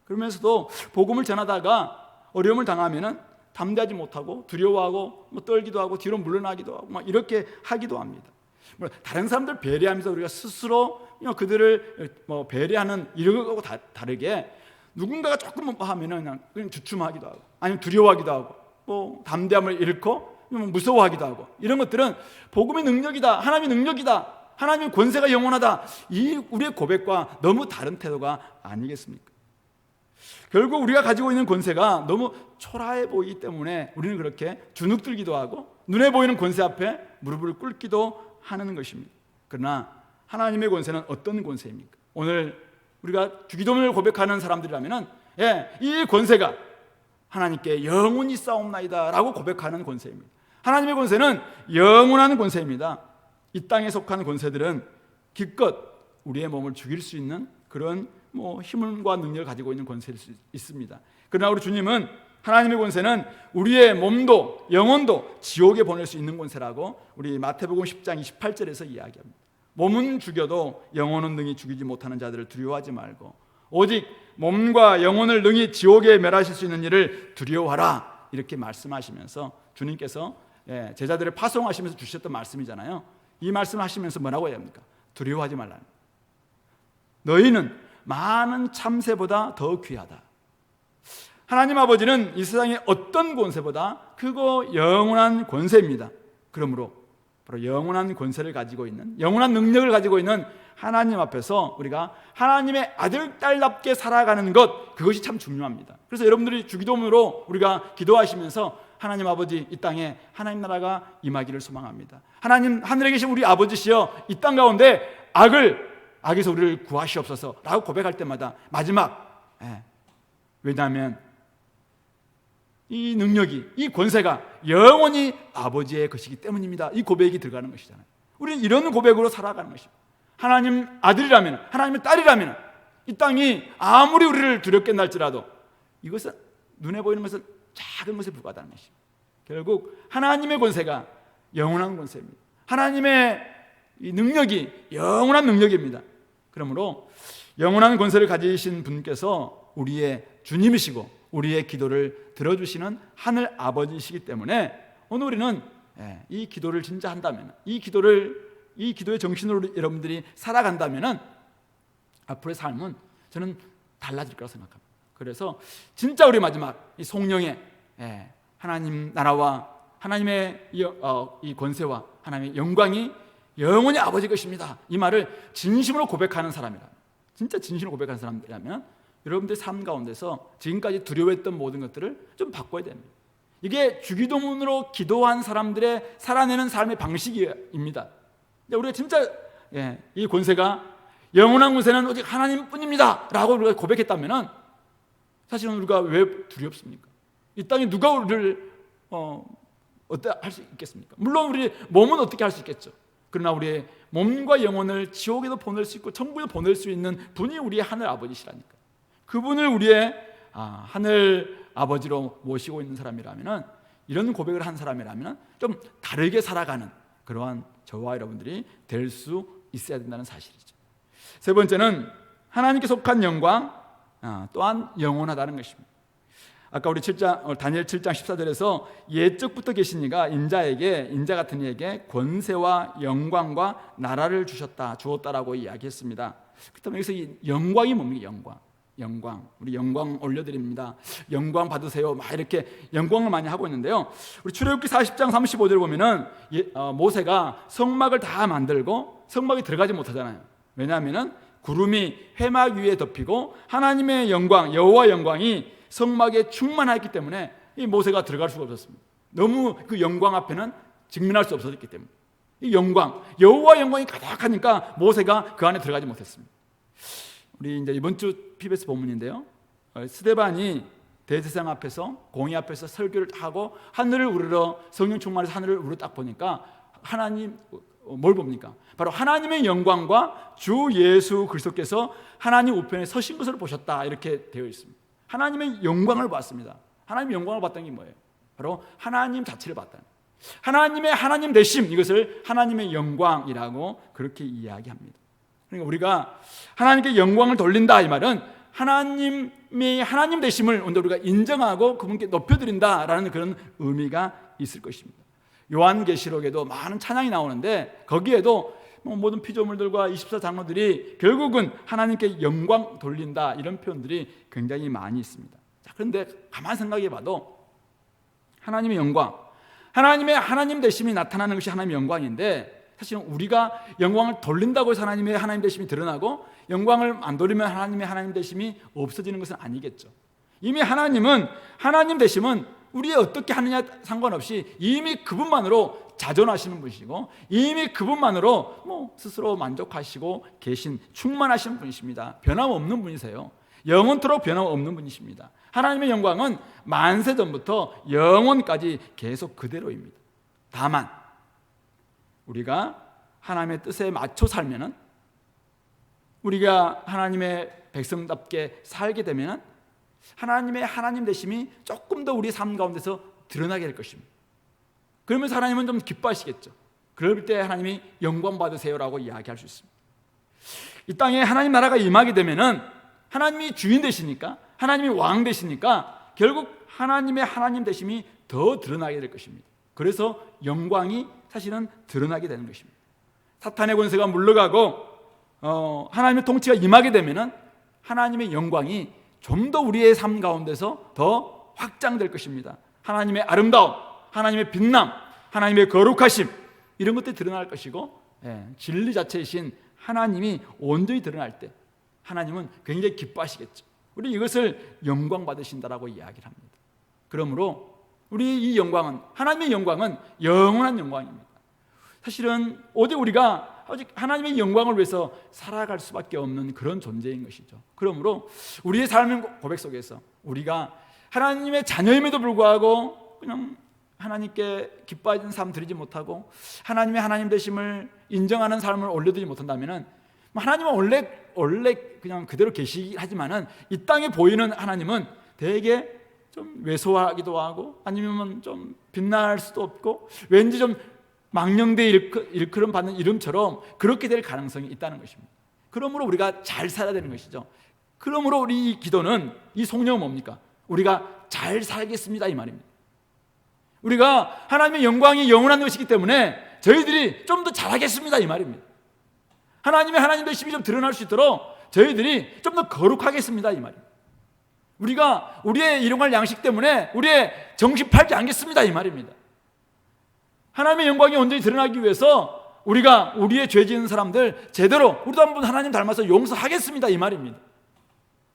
그러면서도 복음을 전하다가 어려움을 당하면은 담대하지 못하고 두려워하고 떨기도 하고 뒤로 물러나기도 하고 이렇게 하기도 합니다. 다른 사람들 배려하면서 우리가 스스로 그들을 배려하는 이런 거하고 다르게 누군가가 조금 하면은 그냥 주춤하기도 하고 아니면 두려워하기도 하고 또 담대함을 잃고 무서워하기도 하고 이런 것들은 복음의 능력이다, 하나님의 능력이다, 하나님의 권세가 영원하다 이 우리의 고백과 너무 다른 태도가 아니겠습니까? 결국 우리가 가지고 있는 권세가 너무 초라해 보이기 때문에 우리는 그렇게 주눅들기도 하고 눈에 보이는 권세 앞에 무릎을 꿇기도 하는 것입니다. 그러나 하나님의 권세는 어떤 권세입니까? 오늘 우리가 주기도문을 고백하는 사람들이라면 이 권세가 하나님께 영원히 싸움나이다 라고 고백하는 권세입니다. 하나님의 권세는 영원한 권세입니다. 이 땅에 속한 권세들은 기껏 우리의 몸을 죽일 수 있는 그런 힘과 능력을 가지고 있는 권세일 수 있습니다. 그러나 우리 주님은 하나님의 권세는 우리의 몸도 영혼도 지옥에 보낼 수 있는 권세라고 우리 마태복음 10장 28절에서 이야기합니다. 몸은 죽여도 영혼은 능히 죽이지 못하는 자들을 두려워하지 말고 오직 몸과 영혼을 능히 지옥에 멸하실 수 있는 일을 두려워하라, 이렇게 말씀하시면서 주님께서 제자들을 파송하시면서 주셨던 말씀이잖아요. 이 말씀을 하시면서 뭐라고 해야 합니까? 두려워하지 말라. 너희는 많은 참새보다 더 귀하다. 하나님 아버지는 이 세상의 어떤 권세보다 크고 영원한 권세입니다. 그러므로 바로 영원한 권세를 가지고 있는, 영원한 능력을 가지고 있는 하나님 앞에서 우리가 하나님의 아들, 딸답게 살아가는 것, 그것이 참 중요합니다. 그래서 여러분들이 주기도문으로 우리가 기도하시면서 하나님 아버지, 이 땅에 하나님 나라가 임하기를 소망합니다. 하나님 하늘에 계신 우리 아버지시여, 이 땅 가운데 악에서 우리를 구하시옵소서 라고 고백할 때마다 마지막, 왜냐하면 이 능력이, 이 권세가 영원히 아버지의 것이기 때문입니다. 이 고백이 들어가는 것이잖아요. 우리는 이런 고백으로 살아가는 것입니다. 하나님 아들이라면, 하나님의 딸이라면 이 땅이 아무리 우리를 두렵게 날지라도 이것은 눈에 보이는 것은 작은 것에 불과하다는 것입니다. 결국 하나님의 권세가 영원한 권세입니다. 하나님의 이 능력이 영원한 능력입니다. 그러므로 영원한 권세를 가지신 분께서 우리의 주님이시고 우리의 기도를 들어주시는 하늘 아버지이시기 때문에 오늘 우리는 이 기도를 진짜 한다면, 이 기도의 정신으로 여러분들이 살아간다면 앞으로의 삶은 저는 달라질 거라고 생각합니다. 그래서 진짜 우리 마지막 이 성령의 하나님 나라와 하나님의 이 권세와 하나님의 영광이 영원히 아버지 것입니다, 이 말을 진심으로 고백하는 사람이라, 진짜 진심으로 고백하는 사람이라면 여러분들의 삶 가운데서 지금까지 두려워했던 모든 것들을 좀 바꿔야 됩니다. 이게 주기도문으로 기도한 사람들의 살아내는 삶의 방식입니다. 우리가 진짜 이 권세가 영원한 권세는 오직 하나님뿐입니다 라고 우리가 고백했다면 사실은 우리가 왜 두렵습니까? 이 땅에 누가 우리를 어떻게 할 수 있겠습니까? 물론 우리 몸은 어떻게 할 수 있겠죠. 그러나 우리의 몸과 영혼을 지옥에도 보낼 수 있고 천국에도 보낼 수 있는 분이 우리의 하늘 아버지시라니까. 그분을 우리의 하늘 아버지로 모시고 있는 사람이라면, 이런 고백을 한 사람이라면 좀 다르게 살아가는 그러한 저와 여러분들이 될 수 있어야 된다는 사실이죠. 세 번째는 하나님께 속한 영광 또한 영원하다는 것입니다. 아까 우리 다니엘 7장 14절에서 옛적부터 계신 이가 인자 같은 이에게 권세와 영광과 나라를 주었다라고 이야기했습니다. 그렇다면 여기서 이 영광이 뭡니까? 영광. 우리 영광 올려드립니다. 영광 받으세요. 막 이렇게 영광을 많이 하고 있는데요. 우리 출애굽기 40장 35절 보면은 모세가 성막을 다 만들고 성막에 들어가지 못하잖아요. 왜냐하면은 구름이 회막 위에 덮이고 하나님의 영광, 여호와 영광이 성막에 충만했기 때문에 이 모세가 들어갈 수가 없었습니다. 너무 그 영광 앞에는 직면할 수 없었기 때문에 이 영광, 여호와 영광이 가득하니까 모세가 그 안에 들어가지 못했습니다. 우리 이제 이번 주 PBS 본문인데요. 스데반이 대제사장 앞에서 공의 앞에서 설교를 하고 하늘을 우러러 성령 충만해서 하늘을 우러 딱 보니까 하나님 뭘 봅니까? 바로 하나님의 영광과 주 예수 그리스도께서 하나님 우편에 서신 것을 보셨다, 이렇게 되어 있습니다. 하나님의 영광을 봤습니다. 하나님의 영광을 봤다는 게 뭐예요? 바로 하나님 자체를 봤다. 하나님의 하나님 되심, 이것을 하나님의 영광이라고 그렇게 이야기합니다. 그러니까 우리가 하나님께 영광을 돌린다, 이 말은 하나님의 하나님 되심을 우리가 인정하고 그분께 높여드린다라는 그런 의미가 있을 것입니다. 요한계시록에도 많은 찬양이 나오는데 거기에도 모든 피조물들과 24장로들이 결국은 하나님께 영광 돌린다, 이런 표현들이 굉장히 많이 있습니다. 자, 그런데 가만히 생각해 봐도 하나님의 영광, 하나님의 하나님 되심이 나타나는 것이 하나님의 영광인데, 사실은 우리가 영광을 돌린다고 해서 하나님의 하나님 되심이 드러나고 영광을 안 돌리면 하나님의 하나님 되심이 없어지는 것은 아니겠죠. 이미 하나님은, 하나님 되심은 우리가 어떻게 하느냐 상관없이 이미 그분만으로 자존하시는 분이시고 이미 그분만으로 스스로 만족하시고 계신 충만하신 분이십니다. 변함없는 분이세요. 영원토록 변함없는 분이십니다. 하나님의 영광은 만세 전부터 영원까지 계속 그대로입니다. 다만 우리가 하나님의 뜻에 맞춰 살면은, 우리가 하나님의 백성답게 살게 되면은 하나님의 하나님 되심이 조금 더 우리 삶 가운데서 드러나게 될 것입니다. 그러면서 하나님은 좀 기뻐하시겠죠. 그럴 때 하나님이 영광 받으세요라고 이야기할 수 있습니다. 이 땅에 하나님 나라가 임하게 되면은 하나님이 주인 되시니까, 하나님이 왕 되시니까 결국 하나님의 하나님 되심이 더 드러나게 될 것입니다. 그래서 영광이 사실은 드러나게 되는 것입니다. 사탄의 권세가 물러가고 하나님의 통치가 임하게 되면은 하나님의 영광이 좀 더 우리의 삶 가운데서 더 확장될 것입니다. 하나님의 아름다움, 하나님의 빛남, 하나님의 거룩하심, 이런 것들이 드러날 것이고, 진리 자체이신 하나님이 온전히 드러날 때 하나님은 굉장히 기뻐하시겠죠. 우리 이것을 영광 받으신다라고 이야기를 합니다. 그러므로 우리 이 영광은, 하나님의 영광은 영원한 영광입니다. 사실은 오직 우리가 하나님의 영광을 위해서 살아갈 수밖에 없는 그런 존재인 것이죠. 그러므로 우리의 삶의 고백 속에서 우리가 하나님의 자녀임에도 불구하고 그냥 하나님께 기뻐하는 삶 드리지 못하고 하나님의 하나님 되심을 인정하는 삶을 올려드리지 못한다면 하나님은 원래 그냥 그대로 계시하지만은 이 땅에 보이는 하나님은 되게 좀 왜소하기도 하고 아니면 좀 빛날 수도 없고 왠지 좀 망령되이 일컬음 받는 이름처럼 그렇게 될 가능성이 있다는 것입니다. 그러므로 우리가 잘 살아야 되는 것이죠. 그러므로 우리 이 기도는, 이 성령은 뭡니까? 우리가 잘 살겠습니다 이 말입니다. 우리가 하나님의 영광이 영원한 것이기 때문에 저희들이 좀 더 잘하겠습니다 이 말입니다. 하나님의 하나님 되심이 좀 드러날 수 있도록 저희들이 좀 더 거룩하겠습니다 이 말입니다. 우리가 우리의 일용할 양식 때문에 우리의 정신 팔지 않겠습니다 이 말입니다. 하나님의 영광이 온전히 드러나기 위해서 우리가 우리의 죄 지은 사람들 제대로 우리도 한번 하나님 닮아서 용서하겠습니다 이 말입니다.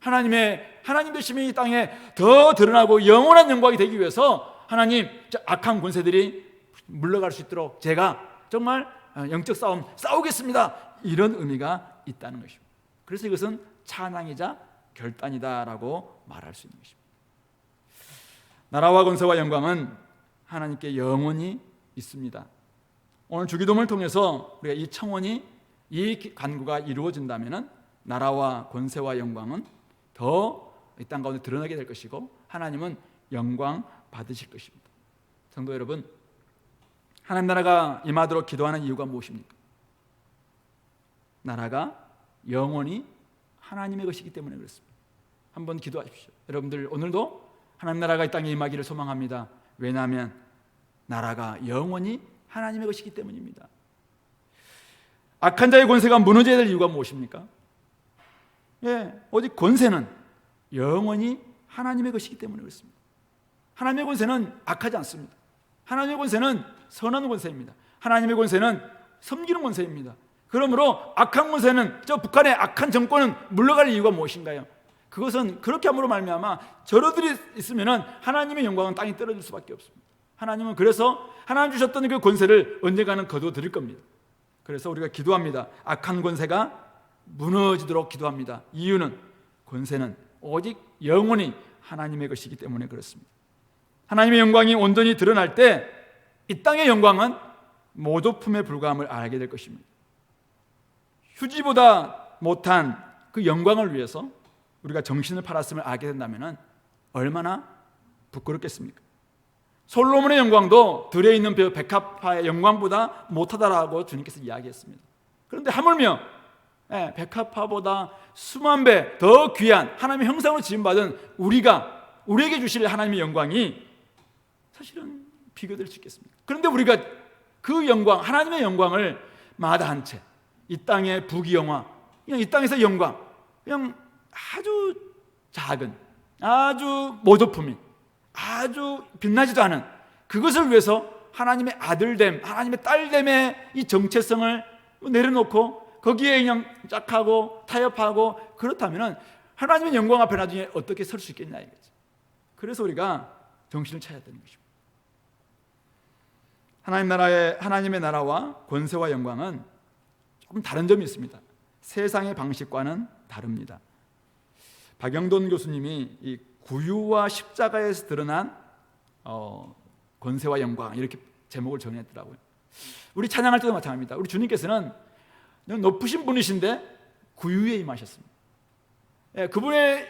하나님 되심이 이 땅에 더 드러나고 영원한 영광이 되기 위해서 하나님, 악한 권세들이 물러갈 수 있도록 제가 정말 영적 싸움 싸우겠습니다, 이런 의미가 있다는 것입니다. 그래서 이것은 찬양이자 결단이다라고 말할 수 있는 것입니다. 나라와 권세와 영광은 하나님께 영원히 있습니다. 오늘 주기도문을 통해서 우리가 이 청원이, 이 간구가 이루어진다면 나라와 권세와 영광은 더 이 땅 가운데 드러나게 될 것이고 하나님은 영광 받으실 것입니다. 성도 여러분, 하나님 나라가 임하도록 기도하는 이유가 무엇입니까? 나라가 영원히 하나님의 것이기 때문에 그렇습니다. 한번 기도하십시오. 여러분들 오늘도 하나님 나라가 이 땅에 임하기를 소망합니다. 왜냐하면 나라가 영원히 하나님의 것이기 때문입니다. 악한 자의 권세가 무너져야 될 이유가 무엇입니까? 오직 권세는 영원히 하나님의 것이기 때문에 그렇습니다. 하나님의 권세는 악하지 않습니다. 하나님의 권세는 선한 권세입니다. 하나님의 권세는 섬기는 권세입니다. 그러므로 악한 권세는, 저 북한의 악한 정권은 물러갈 이유가 무엇인가요? 그것은 그렇게 함으로 말미암아 저러들이 있으면 하나님의 영광은 땅에 떨어질 수밖에 없습니다. 하나님은 그래서 하나님 주셨던 그 권세를 언젠가는 거두어 드릴 겁니다. 그래서 우리가 기도합니다. 악한 권세가 무너지도록 기도합니다. 이유는 권세는 오직 영원히 하나님의 것이기 때문에 그렇습니다. 하나님의 영광이 온전히 드러날 때 이 땅의 영광은 모조품에 불과함을 알게 될 것입니다. 휴지보다 못한 그 영광을 위해서 우리가 정신을 팔았음을 알게 된다면 얼마나 부끄럽겠습니까? 솔로몬의 영광도 들에 있는 백합화의 영광보다 못하다라고 주님께서 이야기했습니다. 그런데 하물며 백합화보다 수만 배 더 귀한 하나님의 형상으로 지음받은 우리에게 주실 하나님의 영광이 사실은 비교될 수 있겠습니까? 그런데 우리가 그 영광, 하나님의 영광을 마다한 채 이 땅의 부귀영화, 그냥 이 땅에서 영광, 그냥 아주 작은, 아주 모조품이, 아주 빛나지도 않은 그것을 위해서 하나님의 아들됨, 하나님의 딸됨의 이 정체성을 내려놓고 거기에 그냥 짝하고 타협하고 그렇다면 하나님의 영광 앞에 나중에 어떻게 설 수 있겠냐 이거죠. 그래서 우리가 정신을 차려야 되는 것입니다. 하나님의 나라와 권세와 영광은 조금 다른 점이 있습니다. 세상의 방식과는 다릅니다. 박영돈 교수님이 이 구유와 십자가에서 드러난 권세와 영광, 이렇게 제목을 정했더라고요. 우리 찬양할 때도 마찬가지입니다. 우리 주님께서는 높으신 분이신데 구유에 임하셨습니다. 그분의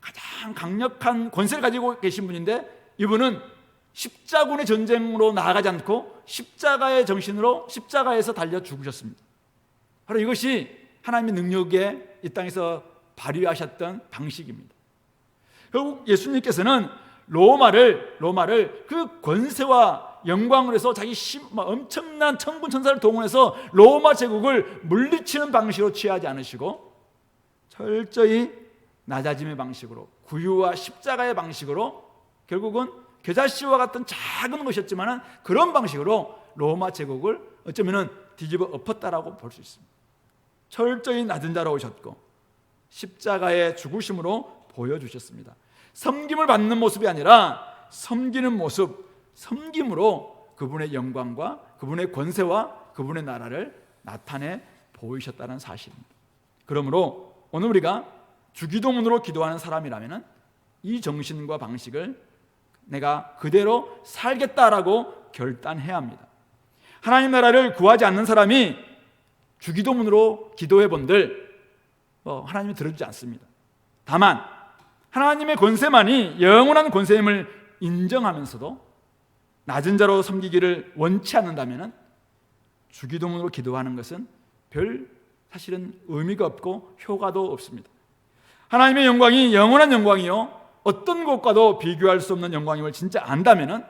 가장 강력한 권세를 가지고 계신 분인데 이분은 십자군의 전쟁으로 나아가지 않고 십자가의 정신으로 십자가에서 달려 죽으셨습니다. 바로 이것이 하나님의 능력에 이 땅에서 발휘하셨던 방식입니다. 결국 예수님께서는 로마를 그 권세와 영광을 해서 자기 엄청난 천군 천사를 동원해서 로마 제국을 물리치는 방식으로 취하지 않으시고 철저히 낮아짐의 방식으로, 구유와 십자가의 방식으로, 결국은 겨자씨와 같은 작은 것이었지만 그런 방식으로 로마 제국을 어쩌면 뒤집어 엎었다라고 볼 수 있습니다. 철저히 낮은 자로 오셨고 십자가의 죽으심으로 보여주셨습니다. 섬김을 받는 모습이 아니라 섬기는 모습, 섬김으로 그분의 영광과 그분의 권세와 그분의 나라를 나타내 보이셨다는 사실입니다. 그러므로 오늘 우리가 주기도문으로 기도하는 사람이라면 이 정신과 방식을 내가 그대로 살겠다라고 결단해야 합니다. 하나님 나라를 구하지 않는 사람이 주기도문으로 기도해 본들 하나님이 들어주지 않습니다. 다만 하나님의 권세만이 영원한 권세임을 인정하면서도 낮은 자로 섬기기를 원치 않는다면 주기도문으로 기도하는 것은 별 사실은 의미가 없고 효과도 없습니다. 하나님의 영광이 영원한 영광이요 어떤 것과도 비교할 수 없는 영광임을 진짜 안다면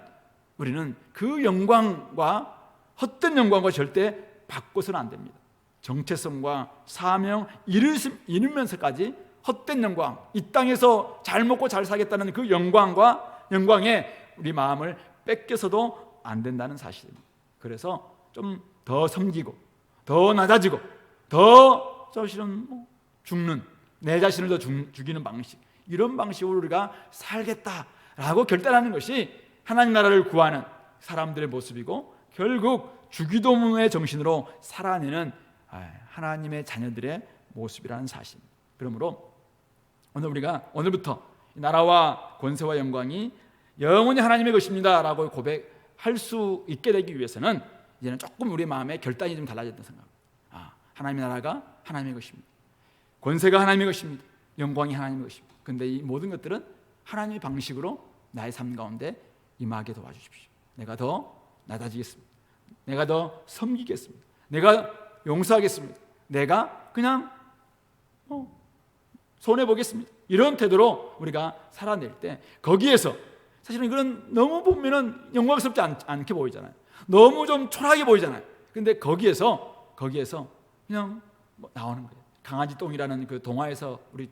우리는 그 영광과 헛된 영광과 절대 바꿔서는 안 됩니다. 정체성과 사명 이루면서까지 헛된 영광, 이 땅에서 잘 먹고 잘 살겠다는 그 영광에 우리 마음을 뺏겨서도 안 된다는 사실입니다. 그래서 좀 더 섬기고 더 낮아지고 더 사실은 죽는, 내 자신을 더 죽이는 방식, 이런 방식으로 우리가 살겠다라고 결단하는 것이 하나님 나라를 구하는 사람들의 모습이고 결국 주기도문의 정신으로 살아내는 하나님의 자녀들의 모습이라는 사실입니다. 그러므로 오늘부터 나라와 권세와 영광이 영원히 하나님의 것입니다 라고 고백할 수 있게 되기 위해서는 이제는 조금 우리 마음의 결단이 좀 달라졌다는 생각입니다. 하나님의 나라가 하나님의 것입니다. 권세가 하나님의 것입니다. 영광이 하나님의 것입니다. 그런데 이 모든 것들은 하나님의 방식으로 나의 삶 가운데 임하게 도와주십시오. 내가 더 낮아지겠습니다. 내가 더 섬기겠습니다. 내가 용서하겠습니다. 내가 그냥 손해보겠습니다. 이런 태도로 우리가 살아낼 때 거기에서 사실은 그런 너무 보면은 영광스럽지 않게 보이잖아요. 너무 좀 초라하게 보이잖아요. 근데 거기에서 그냥 나오는 거예요. 강아지 똥이라는 그 동화에서 우리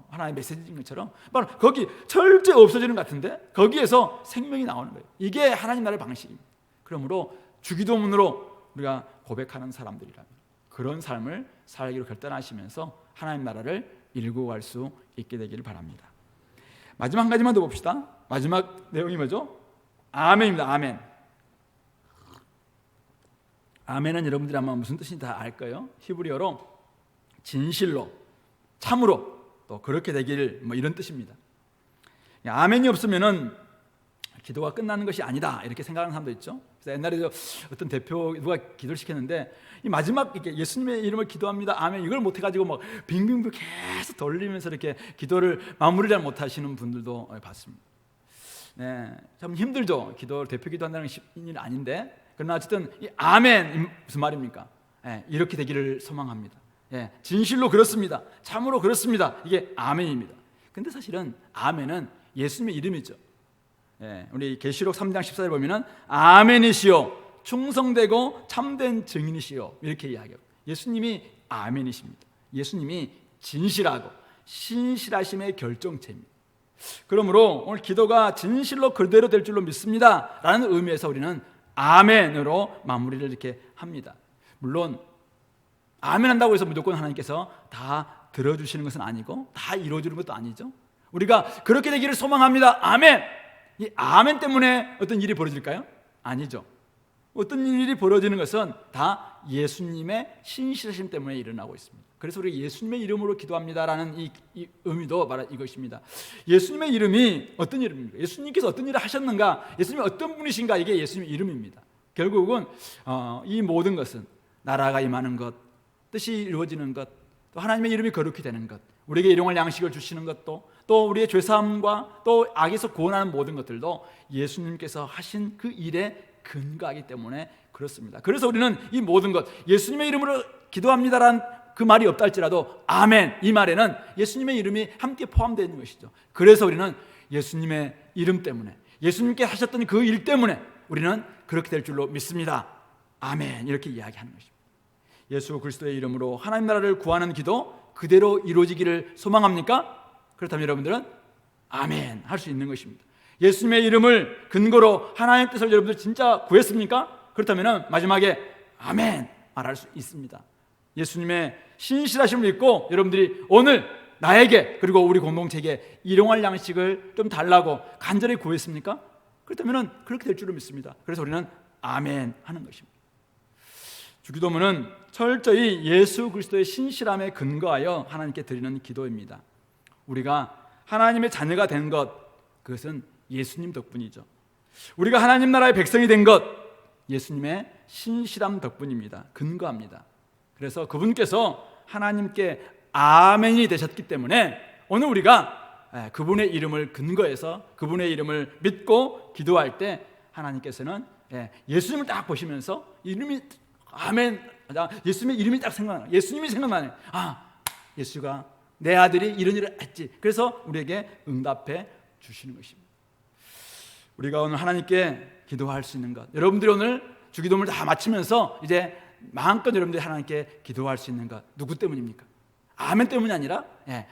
하나의 메시지인 것처럼 바로 거기 철저히 없어지는 것 같은데 거기에서 생명이 나오는 거예요. 이게 하나님 나라의 방식입니다. 그러므로 주기도문으로 우리가 고백하는 사람들이라면 그런 삶을 살기로 결단하시면서 하나님 나라를 일구어 갈 수 있게 되기를 바랍니다. 마지막 한 가지만 더 봅시다. 마지막 내용이 뭐죠? 아멘입니다. 아멘. 아멘은 여러분들이 아마 무슨 뜻인지 다 알 거예요. 히브리어로 진실로, 참으로, 또 그렇게 되기를 이런 뜻입니다. 아멘이 없으면은 기도가 끝나는 것이 아니다 이렇게 생각하는 사람도 있죠. 그래서 옛날에 어떤 대표 누가 기도를 시켰는데 이 마지막 이렇게 예수님의 이름을 기도합니다 아멘 이걸 못 해가지고 막 빙빙빙 계속 돌리면서 이렇게 기도를 마무리를 못 하시는 분들도 봤습니다. 네, 참 힘들죠. 대표 기도한다는 게 쉬운 일 아닌데 그러나 어쨌든 이 아멘 무슨 말입니까? 네, 이렇게 되기를 소망합니다. 네, 진실로 그렇습니다. 참으로 그렇습니다. 이게 아멘입니다. 근데 사실은 아멘은 예수님의 이름이죠. 예, 우리 계시록 3장 14절 보면은 아멘이시오 충성되고 참된 증인이시오 이렇게 이야기해요. 예수님이 아멘이십니다. 예수님이 진실하고 신실하심의 결정체입니다. 그러므로 오늘 기도가 진실로 그대로 될 줄로 믿습니다 라는 의미에서 우리는 아멘으로 마무리를 이렇게 합니다. 물론 아멘 한다고 해서 무조건 하나님께서 다 들어주시는 것은 아니고 다 이루어지는 것도 아니죠. 우리가 그렇게 되기를 소망합니다 아멘. 이 아멘 때문에 어떤 일이 벌어질까요? 아니죠. 어떤 일이 벌어지는 것은 다 예수님의 신실하심 때문에 일어나고 있습니다. 그래서 우리 예수님의 이름으로 기도합니다라는 이 의미도 바로 이것입니다. 예수님의 이름이 어떤 이름입니까? 예수님께서 어떤 일을 하셨는가? 예수님이 어떤 분이신가? 이게 예수님의 이름입니다. 결국은 이 모든 것은 나라가 임하는 것, 뜻이 이루어지는 것, 또 하나님의 이름이 거룩히 되는 것, 우리에게 일용할 양식을 주시는 것도, 또 우리의 죄사함과 또 악에서 구원하는 모든 것들도 예수님께서 하신 그 일에 근거하기 때문에 그렇습니다. 그래서 우리는 이 모든 것, 예수님의 이름으로 기도합니다라는 그 말이 없다 할지라도 아멘, 이 말에는 예수님의 이름이 함께 포함되어 있는 것이죠. 그래서 우리는 예수님의 이름 때문에, 예수님께 하셨던 그 일 때문에 우리는 그렇게 될 줄로 믿습니다. 아멘, 이렇게 이야기하는 것입니다. 예수 그리스도의 이름으로 하나님 나라를 구하는 기도 그대로 이루어지기를 소망합니까? 그렇다면 여러분들은 아멘 할 수 있는 것입니다. 예수님의 이름을 근거로 하나님의 뜻을 여러분들 진짜 구했습니까? 그렇다면 마지막에 아멘 말할 수 있습니다. 예수님의 신실하심을 믿고 여러분들이 오늘 나에게 그리고 우리 공동체에게 일용할 양식을 좀 달라고 간절히 구했습니까? 그렇다면 그렇게 될 줄로 믿습니다. 그래서 우리는 아멘 하는 것입니다. 주기도문은 철저히 예수 그리스도의 신실함에 근거하여 하나님께 드리는 기도입니다. 우리가 하나님의 자녀가 된 것, 그것은 예수님 덕분이죠. 우리가 하나님 나라의 백성이 된 것, 예수님의 신실함 덕분입니다. 근거합니다. 그래서 그분께서 하나님께 아멘이 되셨기 때문에 오늘 우리가 그분의 이름을 근거해서 그분의 이름을 믿고 기도할 때 하나님께서는 예수님을 딱 보시면서 이름이 아멘, 예수님의 이름이 딱 생각나요. 예수님이 생각나네. 예수가 내 아들이 이런 일을 했지. 그래서 우리에게 응답해 주시는 것입니다. 우리가 오늘 하나님께 기도할 수 있는 것, 여러분들이 오늘 주기도문을 다 마치면서 이제 마음껏 여러분들이 하나님께 기도할 수 있는 것, 누구 때문입니까? 아멘 때문이 아니라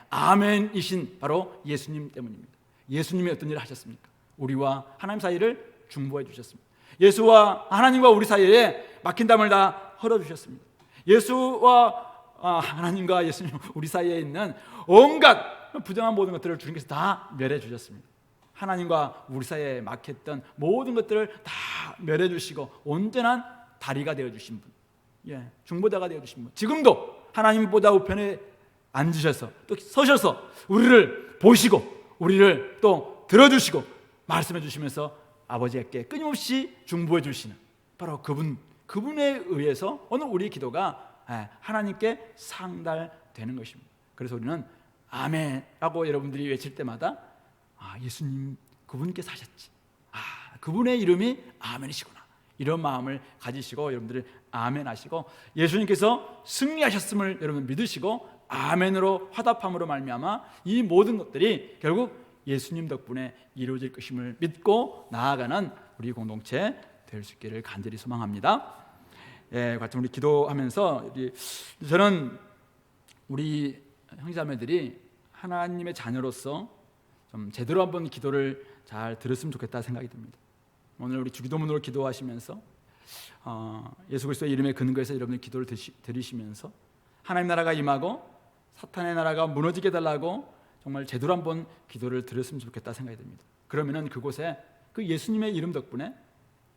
아멘이신 바로 예수님 때문입니다. 예수님이 어떤 일을 하셨습니까? 우리와 하나님 사이를 중보해 주셨습니다. 예수와 하나님과 우리 사이에 막힌 담을 다 헐어주셨습니다. 예수와 하나님과 예수님 우리 사이에 있는 온갖 부정한 모든 것들을 주님께서 다 멸해 주셨습니다. 하나님과 우리 사이에 막혔던 모든 것들을 다 멸해 주시고 온전한 다리가 되어 주신 분, 중보자가 되어 주신 분, 지금도 하나님보다 우편에 앉으셔서 또 서셔서 우리를 보시고 우리를 또 들어주시고 말씀해 주시면서 아버지께 끊임없이 중보해 주시는 바로 그분에 의해서 오늘 우리의 기도가 하나님께 상달되는 것입니다. 그래서 우리는 아멘라고 여러분들이 외칠 때마다 예수님 그분께서 하셨지, 그분의 이름이 아멘이시구나, 이런 마음을 가지시고 여러분들이 아멘 하시고 예수님께서 승리하셨음을 여러분 믿으시고 아멘으로 화답함으로 말미암아 이 모든 것들이 결국 예수님 덕분에 이루어질 것임을 믿고 나아가는 우리 공동체 될 수 있기를 간절히 소망합니다. 같이 우리 기도하면서 저는 우리 형제자매들이 하나님의 자녀로서 좀 제대로 한번 기도를 잘 들었으면 좋겠다 생각이 듭니다. 오늘 우리 주기도문으로 기도하시면서 예수 그리스도의 이름에 근거해서 여러분들 기도를 드리시면서 하나님 나라가 임하고 사탄의 나라가 무너지게 달라고 정말 제대로 한번 기도를 드렸으면 좋겠다 생각이 듭니다. 그러면은 그곳에 그 예수님의 이름 덕분에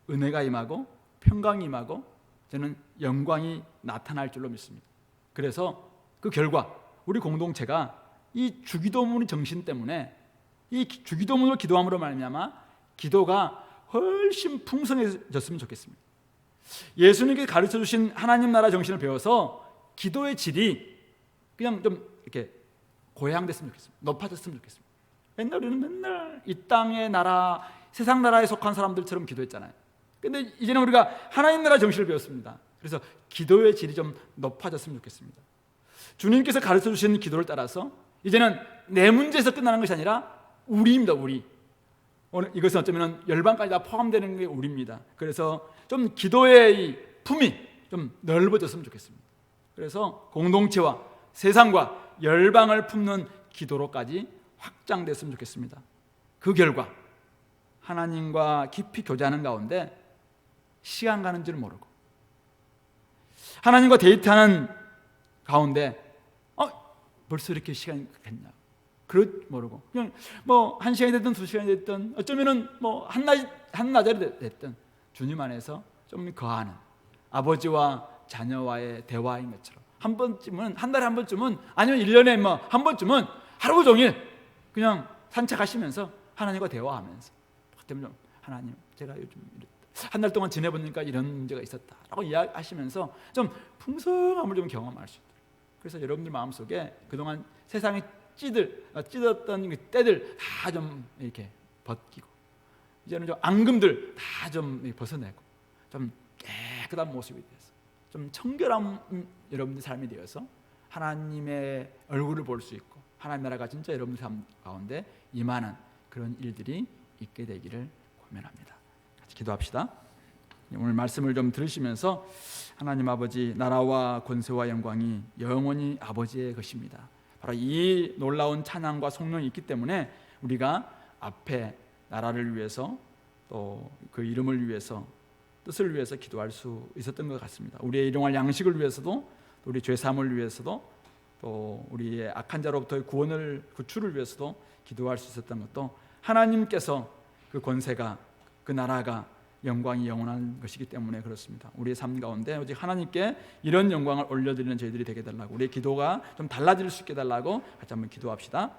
은혜가 임하고 평강이 임하고 저는 영광이 나타날 줄로 믿습니다. 그래서 그 결과 우리 공동체가 이 주기도문의 정신 때문에 이 주기도문을 기도함으로 말미암아 기도가 훨씬 풍성해졌으면 좋겠습니다. 예수님께서 가르쳐 주신 하나님 나라 정신을 배워서 기도의 질이 그냥 좀 이렇게 고향됐으면 좋겠습니다. 높아졌으면 좋겠습니다. 우리는 맨날 이 땅의 나라, 세상 나라에 속한 사람들처럼 기도했잖아요. 근데 이제는 우리가 하나님 나라 정신을 배웠습니다. 그래서 기도의 질이 좀 높아졌으면 좋겠습니다. 주님께서 가르쳐 주신 기도를 따라서 이제는 내 문제에서 끝나는 것이 아니라 우리입니다. 우리. 오늘 이것은 어쩌면 열방까지 다 포함되는 게 우리입니다. 그래서 좀 기도의 이 품이 좀 넓어졌으면 좋겠습니다. 그래서 공동체와 세상과 열방을 품는 기도로까지 확장됐으면 좋겠습니다. 그 결과 하나님과 깊이 교제하는 가운데 시간 가는 줄 모르고 하나님과 데이트하는 가운데 벌써 이렇게 시간이 됐나 모르고 그냥 뭐 1시간이 됐든 2시간이 됐든 어쩌면은 뭐 한나절이 됐든 주님 안에서 좀 거하는 아버지와 자녀와의 대화인 것처럼 한 번쯤은, 한 달에 한 번쯤은, 아니면 1년에 뭐 한 번쯤은 하루 종일 그냥 산책하시면서 하나님과 대화하면서 하나님 제가 요즘 한 달 동안 지내보니까 이런 문제가 있었다라고 이야기하시면서 좀 풍성함을 좀 경험할 수 있도록 그래서 여러분들 마음속에 그동안 세상에 찌었던 그 때들 다 좀 이렇게 벗기고, 이제는 좀 앙금들 다 좀 벗어내고, 좀 깨끗한 모습이 되어서, 좀 청결한 여러분들 삶이 되어서 하나님의 얼굴을 볼 수 있고 하나님 나라가 진짜 여러분들 삶 가운데 임하는 그런 일들이 있게 되기를 고면합니다. 같이 기도합시다. 오늘 말씀을 좀 들으시면서 하나님 아버지, 나라와 권세와 영광이 영원히 아버지의 것입니다. 바로 이 놀라운 찬양과 성령이 있기 때문에 우리가 앞에 나라를 위해서 또 그 이름을 위해서 뜻을 위해서 기도할 수 있었던 것 같습니다. 우리의 일용할 양식을 위해서도, 또 우리 죄 사함을 위해서도, 또 우리의 악한 자로부터의 구출을 위해서도 기도할 수 있었던 것도 하나님께서 그 권세가, 그 나라가, 영광이 영원한 것이기 때문에 그렇습니다. 우리의 삶 가운데 오직 하나님께 이런 영광을 올려드리는 저희들이 되게 달라고, 우리의 기도가 좀 달라질 수 있게 달라고 같이 한번 기도합시다.